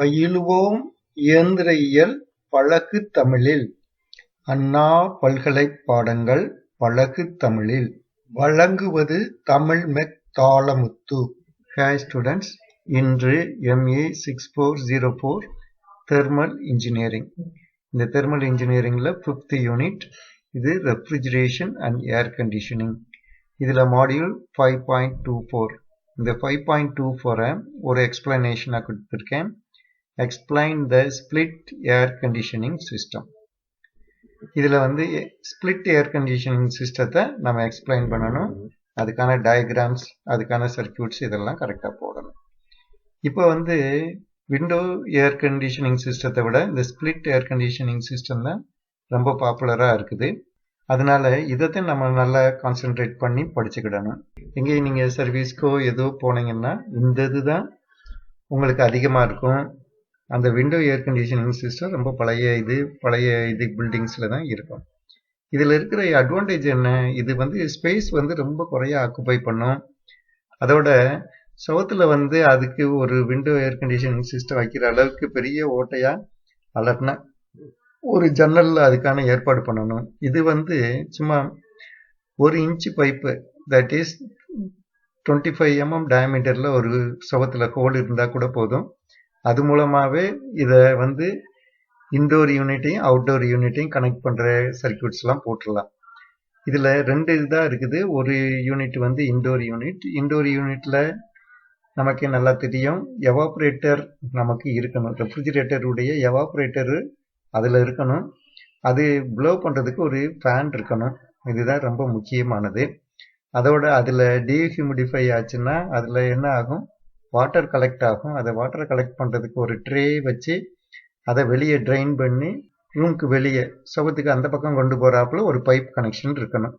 பயிலுவோம் இயந்திரவியல் பழகு தமிழில்! அண்ணா பல்கலைப் பாடங்கள் பழகு தமிழில்! வழங்குவது தமிழ் மெக் தாளமுத்து. Hi students, இன்று MA-6404 தெர்மல் இன்ஜினியரிங். இந்த தெர்மல் இன்ஜினியரிங்ல 5th யூனிட். இது ரெஃப்ரிஜரேஷன் அண்ட் ஏர் கண்டிஷனிங். இதுல மாடியூல் 5.24. இந்த 5.24 ஒரு எக்ஸ்பிளனேஷனா கொடுத்திருக்கேன். Explain the split air conditioning system. இதுல வந்து split air conditioning சிஸ்டத்தை நம்ம எக்ஸ்பிளைன் பண்ணணும். அதுக்கான டயக்ராம்ஸ், அதுக்கான சர்க்யூட்ஸ் இதெல்லாம் கரெக்டா போடணும். இப்போ வந்து விண்டோ ஏர் கண்டிஷனிங் சிஸ்டத்தை விட இந்த ஸ்பிளிட் ஏர் கண்டிஷனிங் சிஸ்டம் தான் ரொம்ப பாப்புலரா இருக்குது. அதனால இதைத்தான் நம்ம நல்லா கான்சென்ட்ரேட் பண்ணி படிச்சுக்கிடணும். எங்கேயும் நீங்க சர்வீஸ்க்கோ ஏதோ போனீங்கன்னா இந்த இதுதான் உங்களுக்கு அதிகமா இருக்கும். அந்த விண்டோ ஏர் கண்டிஷனிங் சிஸ்டம் ரொம்ப பழைய இது பில்டிங்ஸ்ல தான் இருக்கும். இதுல இருக்கிற அட்வான்டேஜ் என்ன? இது வந்து ஸ்பேஸ் வந்து ரொம்ப குறைய ஆக்குபை பண்ணும். அதோட சவுத்துல வந்து அதுக்கு ஒரு விண்டோ ஏர் கண்டிஷனிங் சிஸ்டம் வைக்கிற அளவுக்கு பெரிய ஓட்டையா அலர்னா ஒரு ஜன்னல்ல அதுக்கான ஏற்பாடு பண்ணணும். இது வந்து சும்மா 1 inch pipe, that is 25 mm டயமீட்டர்ல ஒரு சவத்துல ஹோல் இருந்தா கூட போதும். அது மூலமாவே இத வந்து இன்டோர் யூனிட்டையும் அவுட்டோர் யூனிட்டையும் கனெக்ட் பண்ற சர்க்யூட்ஸ் எல்லாம் போட்டுடலாம். இதுல 2 இதா இருக்குது. ஒரு யூனிட் வந்து இன்டோர் யூனிட். இன்டோர் யூனிட்ல நமக்கு நல்லா தெரியும், எவாபரேட்டர் நமக்கு இருக்கணும். ரெஃப்ரிஜரேட்டருடைய எவாபரேட்டர் அதுல இருக்கணும். அது ப்ளோ பண்றதுக்கு ஒரு ஃபேன் இருக்கணும். இதுதான் ரொம்ப முக்கியமானது. அதோட அதுல டீஹியூமிடிஃபை ஆச்சுன்னா அதுல என்ன ஆகும்? வாட்டர் கலெக்ட் ஆகும். அதை வாட்டர் கலெக்ட் பண்றதுக்கு ஒரு ட்ரே வச்சு அதை வெளியே ட்ரைன் பண்ணி ரூமுக்கு வெளியே சவுத்துக்கு அந்த பக்கம் கொண்டு போறாப்புல ஒரு பைப் கனெக்ஷன் இருக்கணும்.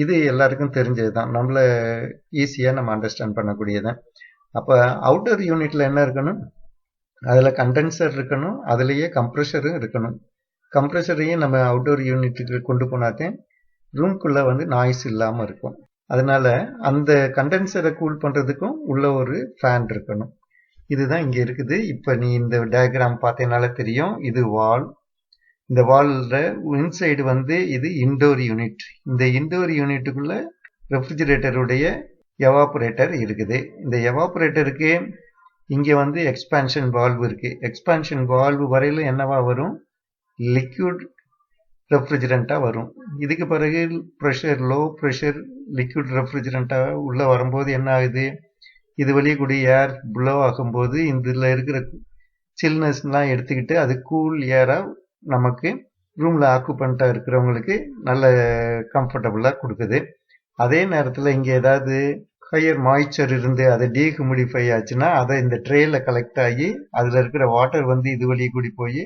இது எல்லாருக்கும் தெரிஞ்சதுதான், நம்மள ஈஸியா நம்ம அண்டர்ஸ்டாண்ட் பண்ணக்கூடியதான். அப்ப அவுட்டர் யூனிட்ல என்ன இருக்கணும்? அதுல கண்டென்சர் இருக்கணும், அதுலயே கம்ப்ரெஷரும் இருக்கணும். கம்ப்ரெஷரையும் நம்ம அவுட்டோர் யூனிட்டுக்கு கொண்டு போனாத்தே ரூம்குள்ள வந்து நாய்ஸ் இல்லாம இருக்கும். அதனால அந்த கண்டென்சரை கூல் பண்றதுக்கும் உள்ள ஒரு ஃபேன் இருக்கணும். இதுதான் இங்க இருக்குது. இப்ப நீ இந்த டயக்ராம் பார்த்தேனால தெரியும், இது வால். இந்த வால்ல இன்சைடு வந்து இது இன்டோர் யூனிட். இந்த இன்டோர் யூனிட்டுக்குள்ள ரெஃப்ரிஜரேட்டருடைய எவாபரேட்டர் இருக்குது. இந்த எவாபரேட்டருக்கு இங்க வந்து எக்ஸ்பான்ஷன் வால்வு இருக்கு. எக்ஸ்பான்ஷன் வால்வு வரையில என்னவா வரும்? லிக்விட் ரெஃப்ரிஜரண்டா வரும். இதுக்கு பிறகு ப்ரெஷர், லோ ப்ரெஷர் லிக்விட் ரெஃப்ரிஜரண்டா உள்ள வரும்போது என்ன ஆகுது? இது வழியே கூடிய ஏர் ப்ளோ ஆகும்போது இதுல இருக்கிற சில்னஸ்லாம் எடுத்துக்கிட்டு அது கூல் ஏரா நமக்கு ரூம்ல ஆக்குபண்டா இருக்கிறவங்களுக்கு நல்ல கம்ஃபர்டபுளா கொடுக்குது. அதே நேரத்துல இங்க ஏதாவது ஹையர் மாய்ச்சர் இருந்து அதை டீஹியூமிடிஃபை ஆச்சுன்னா அதை இந்த ட்ரேல கலெக்ட் ஆகி அதுல இருக்கிற வாட்டர் வந்து இது வழியே கூடி போய்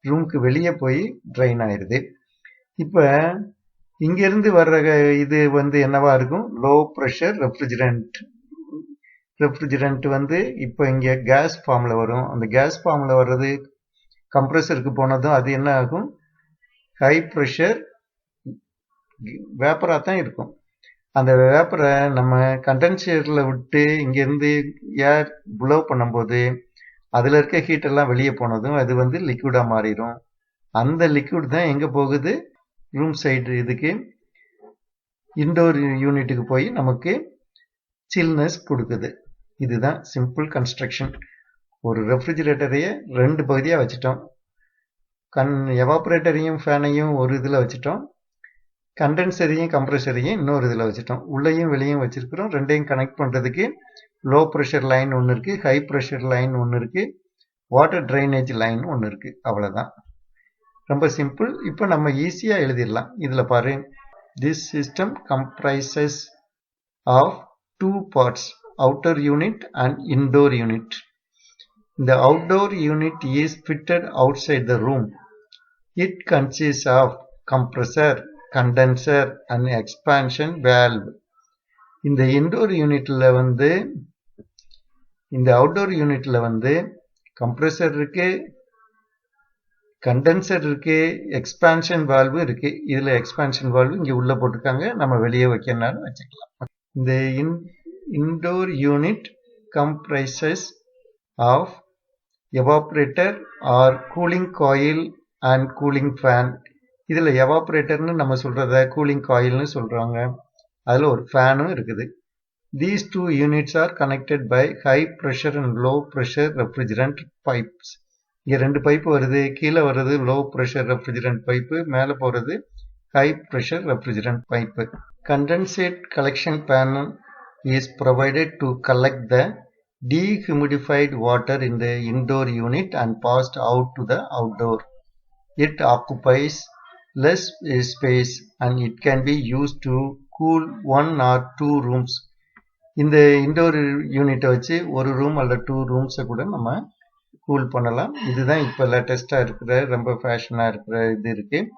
ரூமுக்கு வெளியே போய் ட்ரைன் ஆயிருது. இப்ப இங்க இருந்து வர்ற இது வந்து என்னவா இருக்கும்? லோ ப்ரெஷர் ரெஃப்ரிஜரண்ட் வந்து இப்ப இங்க கேஸ் ஃபார்ம்ல வரும். அந்த கேஸ் ஃபார்ம்ல வர்றது கம்ப்ரெசருக்கு போனதும் அது என்ன ஆகும்? ஹை ப்ரெஷர் வேப்பரா தான் இருக்கும். அந்த வேப்பரை நம்ம கண்டென்சர்ல விட்டு இங்க இருந்து ஏர் ப்ளோ பண்ணும்போது அதுல இருக்க ஹீட் எல்லாம் வெளியே போனதும் அது வந்து லிக்விடா மாறிடும். அந்த லிக்விட் தான் எங்க போகுது? ரூம் சைடு இதுக்கு இன்டோர் யூனிட்டுக்கு போய் நமக்கு சில்னஸ் கொடுக்குது. இதுதான் சிம்பிள் கன்ஸ்ட்ரக்ஷன். ஒரு ரெஃப்ரிஜரேட்டரையே 2 பகுதியா வச்சுட்டோம். எவாபரேட்டரையும் ஃபேனையும் ஒரு இதுல வச்சுட்டோம், கண்டென்சரையும் கம்ப்ரெஷரையும் இன்னொரு இதுல வச்சுட்டோம். உள்ளேயும் வெளியும் வச்சிருக்கிறோம். ரெண்டையும் கனெக்ட் பண்றதுக்கு லோ ப்ரெஷர் லைன் ஒன்று இருக்கு, ஹை ப்ரெஷர் லைன் ஒன்று இருக்கு, வாட்டர் ட்ரைனேஜ் லைன் ஒன்று இருக்கு. அவ்வளவுதான், ரொம்ப சிம்பிள். இப்போ நம்ம ஈஸியா எழுதிடலாம். இதுல பாரு, this system comprises of 2 parts, outer unit and indoor unit. The outdoor unit is fitted outside the room. It consists of compressor, condenser and expansion valve. இந்த இன்டோர் யூனிட்ல வந்து இந்த அவுட்டோர் யூனிட்ல வந்து கம்ப்ரெசர் இருக்கு, கண்டென்சர் இருக்கு, எக்ஸ்பான்ஷன் வால்வு இருக்கு. இதுல எக்ஸ்பான்ஷன் வால்வு இங்க உள்ள போட்டிருக்காங்க, நம்ம வெளியே வைக்கணும்னாலும் வச்சுக்கலாம். இந்த indoor unit comprises of evaporator or cooling coil and cooling fan. இதில் எவாப்ரேட்டர்னு நம்ம சொல்கிறத கூலிங் காயில்னு சொல்கிறாங்க. அதில் ஒரு ஃபேனும் இருக்குது. These two units are connected by high pressure and low pressure refrigerant pipes. இங்கே ரெண்டு பைப்பு வருது. கீழே வர்றது low pressure refrigerant பைப்பு, மேலே போகிறது high pressure refrigerant pipe. Condensate collection panel is provided to collect the dehumidified water in the indoor unit and passed out to the outdoor. It occupies less space and it can be used to cool 1 or 2 rooms. இந்த indoor யூனிட்டை வச்சு ஒரு room அல்ல 2 ரூம்ஸை கூட நம்ம cool பண்ணலாம். இதுதான் இப்போ லேட்டஸ்டாக இருக்கிற ரொம்ப ஃபேஷனாக இருக்கிற இது இருக்குது.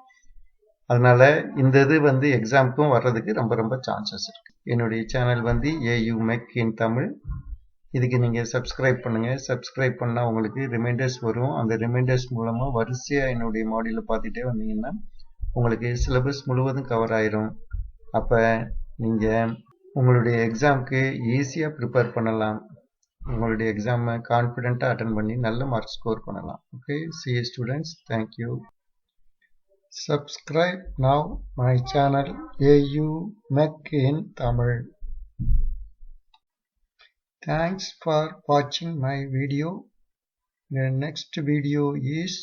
அதனால இந்த இது வந்து எக்ஸாமுக்கும் வர்றதுக்கு ரொம்ப சான்சஸ் இருக்குது. என்னுடைய சேனல் வந்து AUmech-in-tamil. இதுக்கு நீங்கள் சப்ஸ்கிரைப் பண்ணுங்கள். சப்ஸ்கிரைப் பண்ணால் உங்களுக்கு ரிமைண்டர்ஸ் வரும். அந்த ரிமைண்டர்ஸ் மூலமாக வரிசையாக என்னுடைய மாடியூலை பார்த்துட்டே வந்தீங்கன்னா உங்களுக்கு சிலபஸ் முழுவதும் கவர் ஆயிரும். அப்போ நீங்கள் உங்களுடைய எக்ஸாமுக்கு ஈஸியாக ப்ரிப்பேர் பண்ணலாம். உங்களுடைய எக்ஸாமை கான்ஃபிடென்ட்டாக அட்டன் பண்ணி நல்ல மார்க் ஸ்கோர் பண்ணலாம். Okay, see you students. Thank you. Subscribe now my channel AUmech-in-tamil. Thanks for watching my video. The next video is